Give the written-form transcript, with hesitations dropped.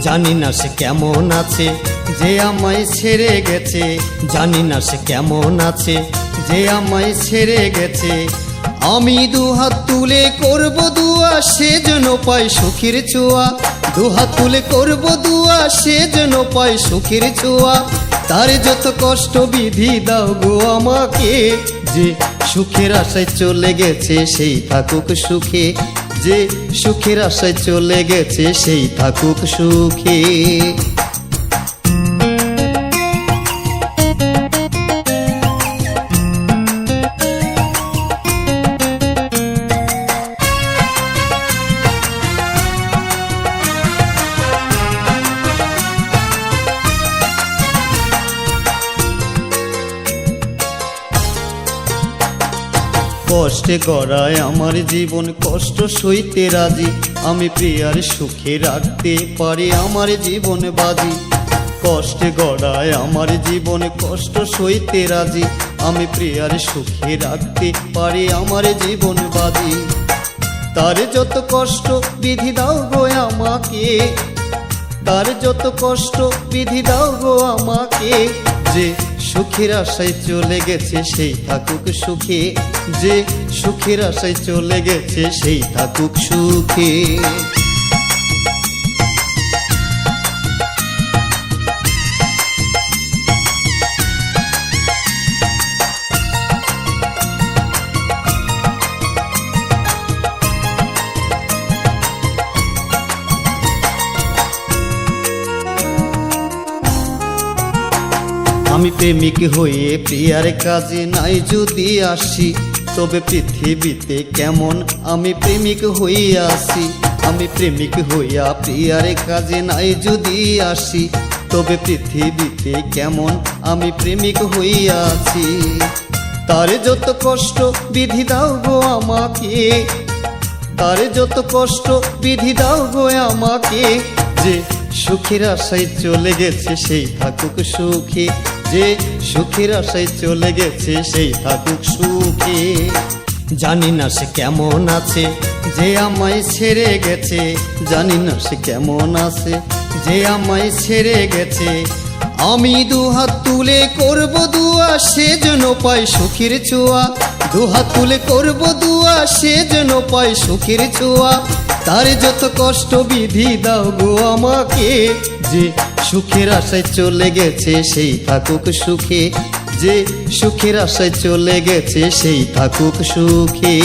জানি না সে কেমন আছে যে আমায় ছেড়ে গেছে, জানি না সে কেমন আছে যে আমায় ছেড়ে গেছে। আমি দুহাত তুলে করব দুয়া, সে যেন পায় সুখের ছোঁয়া। দুহাত তুলে করব দুয়া, সে যেন পায় সুখের ছোঁয়া। তার যত কষ্ট বিধি দাও গো আমাকে, যে সুখের আশায় চলে গেছে সেই থাকুক সুখে, যে সুখের আশায় চলে গেছে সেই থাকুক সুখে। কষ্টে গড়ায় আমার জীবন, কষ্ট সইতে রাজি। আমি প্রিয়ার সুখে রাখতে পারি আমার জীবন বাজি। কষ্টে গড়ায় আমার জীবন, কষ্ট সইতে রাজি। আমি প্রিয়ার সুখে রাখতে পারি আমার জীবন বাজি। তার যত কষ্ট বিধি দাও গো আমাকে, তার যত কষ্ট বিধি দাও গো আমাকে। যে সুখের আশায় চলে গেছে সেই থাকুক সুখে, যে সুখের আশায় চলে গেছে সেই থাকুক সুখে। আমি প্রেমিক হয়ে প্রিয়ার কাজে নাই যদি আসি, তবে পৃথিবীতে কেমন আমি প্রেমিক হইয়া আসি। আমি প্রেমিক হইয়া প্রিয়ার কাজে নাই যদি আসি, তবে পৃথিবীতে কেমন আমি প্রেমিক হইয়া আছি। তার যত কষ্ট বিধি দাও গো আমাকে, তার যত কষ্ট বিধি দাও গো আমাকে। যে সুখের আশায় চলে গেছে সেই থাকুক সুখে, যে সুখের আশায় চলে গেছে সেই থাকুক সুখে। জানি না সে কেমন আছে যে আমায় ছেড়ে গেছে, জানি না সে কেমন আছে যে আমায় ছেড়ে গেছে। আমি দুহাত তুলে করব দুয়া, সে যেন পায় সুখের ছোঁয়া। দুহাত তুলে করব দুয়া, সে যেন পায় সুখের ছোঁয়া। তার যত কষ্ট বিধি দাও গো আমাকে, যে সুখের আশায় চলে গেছে সেই থাকুক সুখে, যে সুখের আশায় চলে গেছে সেই থাকুক সুখে।